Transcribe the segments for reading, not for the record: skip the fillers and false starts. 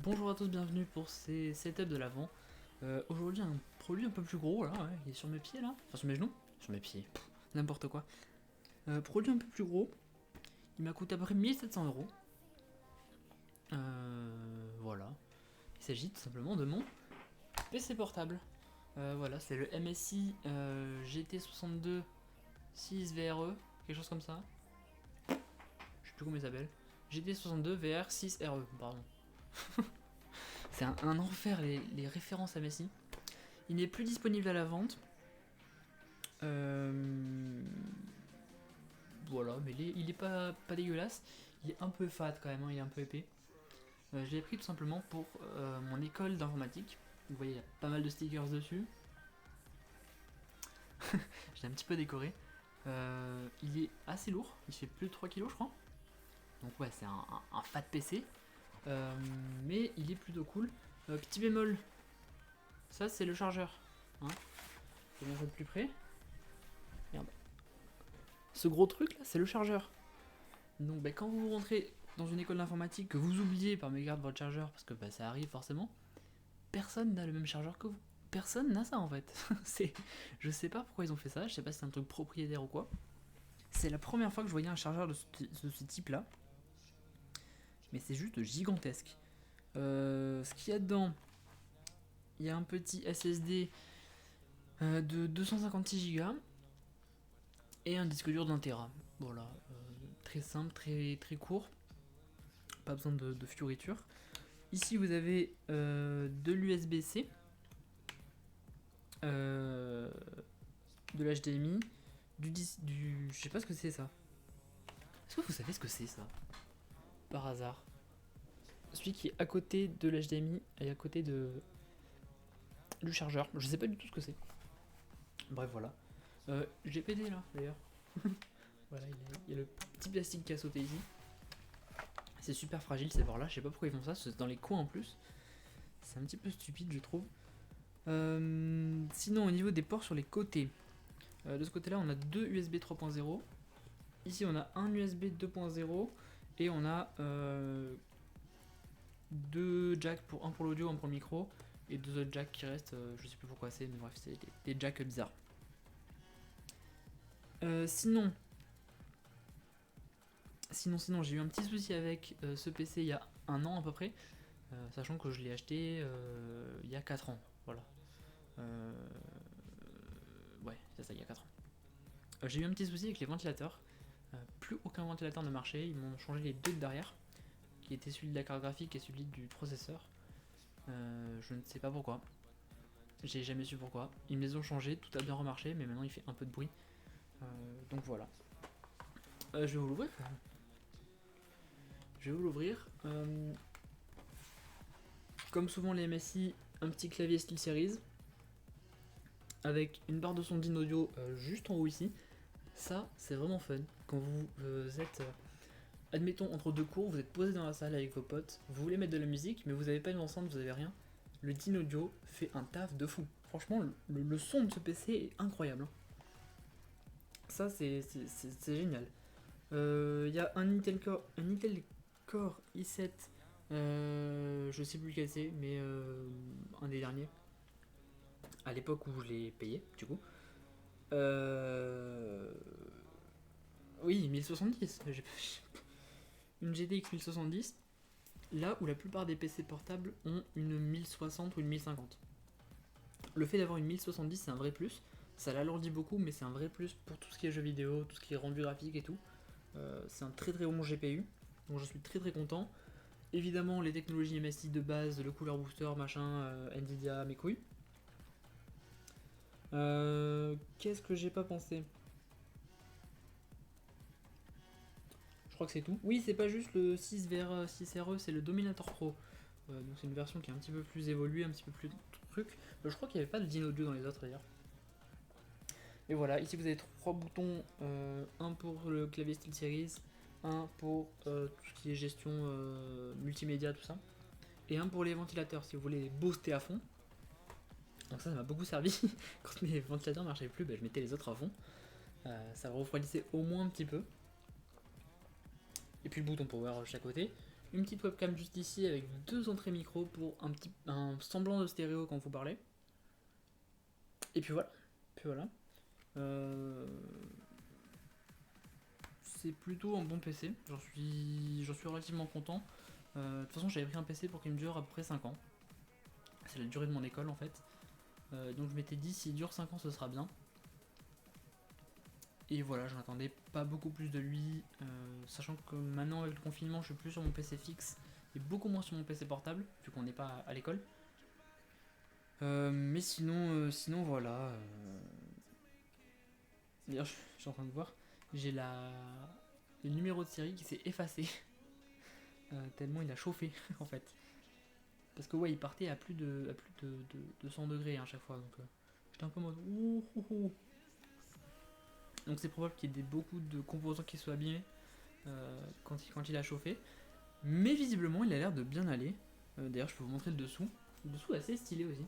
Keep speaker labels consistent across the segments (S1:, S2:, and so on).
S1: Bonjour à tous, bienvenue pour ces setups de l'avant. Aujourd'hui un produit un peu plus gros là, ouais, il est sur mes pieds là, enfin sur mes genoux, sur mes pieds, n'importe quoi. Produit un peu plus gros, il m'a coûté à peu près 1700 euros. Voilà, il s'agit tout simplement de mon PC portable. Voilà, c'est le MSI GT62 6VRE, quelque chose comme ça. Je sais plus comment il s'appelle. GT62 VR 6RE, pardon. C'est un enfer les références MSI. Il n'est plus disponible à la vente. Euh, voilà, mais il est pas dégueulasse. Il est un peu fade quand même, hein, il est un peu épais. Je l'ai pris tout simplement pour mon école d'informatique. Vous voyez, il y a pas mal de stickers dessus. Je l'ai un petit peu décoré. Il est assez lourd, il fait plus de 3 kilos je crois. Donc ouais, c'est un fat PC. Mais il est plutôt cool. Petit bémol, ça c'est le chargeur. Hein. Je vais mettre de plus près. Merde. Ce gros truc là, c'est le chargeur. Donc bah, quand vous rentrez dans une école d'informatique, que vous oubliez par mégarde votre chargeur, parce que bah, ça arrive forcément, personne n'a le même chargeur que vous. Personne n'a ça en fait. Je sais pas pourquoi ils ont fait ça, je sais pas si c'est un truc propriétaire ou quoi. C'est la première fois que je voyais un chargeur de ce type là, mais c'est juste gigantesque. Ce qu'il y a dedans, il y a un petit SSD de 256 Go et un disque dur d'un Tera. Voilà, très simple, très court, pas besoin de fioritures. Ici vous avez de l'USB-C, de l'HDMI, du. Je sais pas ce que c'est ça. Est-ce que vous savez ce que c'est ça par hasard? Celui qui est à côté de l'HDMI et à côté du chargeur. Je sais pas du tout ce que c'est. Bref, voilà. GPD là d'ailleurs. Voilà, il y a le petit plastique qui a sauté ici. C'est super fragile ces bords là. Je sais pas pourquoi ils font ça. C'est dans les coins en plus. C'est un petit peu stupide, je trouve. Sinon, au niveau des ports sur les côtés, de ce côté-là, on a deux USB 3.0. Ici, on a un USB 2.0 et on a deux jacks, un pour l'audio, un pour le micro, et deux autres jacks qui restent. Je sais plus pourquoi c'est, mais bref, c'est des jacks bizarres. Sinon, j'ai eu un petit souci avec ce PC il y a un an à peu près, sachant que je l'ai acheté il y a 4 ans. Voilà. Ouais, c'est ça, il y a 4 ans. J'ai eu un petit souci avec les ventilateurs. Plus aucun ventilateur ne marchait. Ils m'ont changé les deux de derrière, qui étaient celui de la carte graphique et celui du processeur. Je ne sais pas pourquoi. J'ai jamais su pourquoi. Ils me les ont changés, tout a bien remarché, mais maintenant il fait un peu de bruit. Donc voilà. Je vais vous l'ouvrir. Comme souvent les MSI, un petit clavier SteelSeries avec une barre de son DIN audio juste en haut ici. Ça, c'est vraiment fun. Quand vous êtes, admettons, entre deux cours, vous êtes posé dans la salle avec vos potes, vous voulez mettre de la musique, mais vous n'avez pas une enceinte, vous avez rien. Le DIN audio fait un taf de fou. Franchement, le son de ce PC est incroyable. Ça, c'est génial. Il y a un Intel Core i7, je sais plus lequel c'est, mais un des derniers, à l'époque où je l'ai payé, du coup. Euh, oui, 1070. Une GTX 1070, là où la plupart des PC portables ont une 1060 ou une 1050. Le fait d'avoir une 1070, c'est un vrai plus. Ça l'alourdit beaucoup, mais c'est un vrai plus pour tout ce qui est jeux vidéo, tout ce qui est rendu graphique et tout. C'est un très bon GPU, donc je suis très content. Évidemment, les technologies MSI de base, le cooler booster, machin, Nvidia, mes couilles. Qu'est-ce que j'ai pas pensé? Je crois que c'est tout. Oui, c'est pas juste le 6 vers 6RE, c'est le Dominator Pro. Donc c'est une version qui est un petit peu plus évoluée, un petit peu plus truc. Je crois qu'il n'y avait pas de Dino Audio dans les autres d'ailleurs. Et voilà, ici vous avez trois boutons, un pour le clavier SteelSeries, un pour tout ce qui est gestion multimédia, tout ça, et un pour les ventilateurs si vous voulez les booster à fond. Donc ça m'a beaucoup servi. Quand mes ventilateurs ne marchaient plus, je mettais les autres à fond. Ça refroidissait au moins un petit peu. Et puis le bouton power de chaque côté. une petite webcam juste ici avec 2 entrées micro pour un semblant de stéréo quand vous parlez. Et puis voilà. Euh, c'est plutôt un bon PC, j'en suis relativement content. De toute façon j'avais pris un PC pour qu'il me dure à peu près 5 ans. C'est la durée de mon école en fait. Donc je m'étais dit s'il dure 5 ans ce sera bien. Et voilà, je n'attendais pas beaucoup plus de lui, sachant que maintenant avec le confinement je suis plus sur mon PC fixe et beaucoup moins sur mon PC portable, vu qu'on n'est pas à l'école. Mais sinon voilà. D'ailleurs je suis en train de voir, j'ai le numéro de série qui s'est effacé, tellement il a chauffé en fait. Parce que ouais, il partait à plus de 200 degrés à chaque fois, donc j'étais un peu en mode ouh, ouh, ouh. Donc c'est probable qu'il y ait beaucoup de composants qui soient abîmés quand il a chauffé. Mais visiblement, il a l'air de bien aller. D'ailleurs, je peux vous montrer le dessous. Le dessous est assez stylé aussi.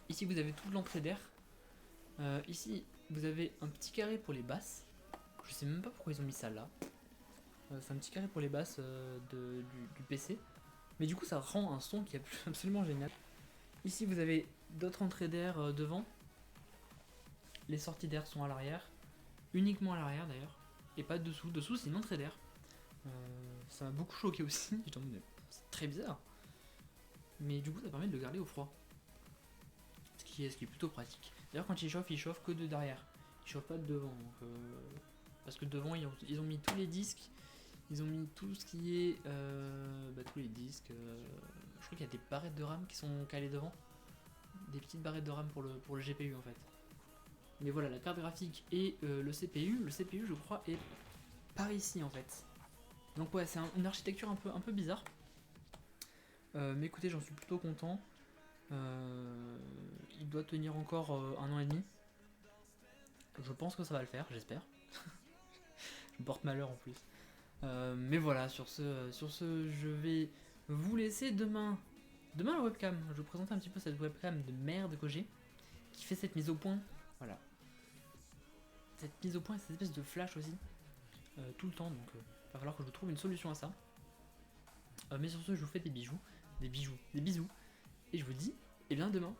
S1: Ici, vous avez toute l'entrée d'air. Ici, vous avez un petit carré pour les basses. Je sais même pas pourquoi ils ont mis ça là. C'est un petit carré pour les basses du PC. Mais du coup, ça rend un son qui est absolument génial. Ici, vous avez d'autres entrées d'air devant. Les sorties d'air sont à l'arrière. Uniquement à l'arrière d'ailleurs. Et pas dessous. Dessous, c'est une entrée d'air. Ça m'a beaucoup choqué aussi. J'étais en mode, c'est très bizarre. Mais du coup, ça permet de le garder au froid. Ce qui est plutôt pratique. D'ailleurs, quand il chauffe que de derrière. Il chauffe pas de devant. Donc, parce que devant, ils ont mis tous les disques. Ils ont mis tout ce qui est. Tous les disques. Je crois qu'il y a des barrettes de RAM qui sont calées devant. Des petites barrettes de RAM pour le GPU en fait. Mais voilà, la carte graphique et le CPU. Le CPU, je crois, est par ici en fait. Donc ouais, c'est une architecture un peu bizarre. Mais écoutez, j'en suis plutôt content. Il doit tenir encore 1 an et demi. Je pense que ça va le faire, j'espère. Je me porte malheur en plus. Mais voilà, sur ce, je vais vous laisser demain. Demain la webcam. Je vais vous présenter un petit peu cette webcam de merde que j'ai, qui fait cette mise au point. Voilà. Cette mise au point, cette espèce de flash aussi. Tout le temps, donc il va falloir que je vous trouve une solution à ça. Mais sur ce, je vous fais des bisous. Des bisous. Et je vous dis, eh bien demain.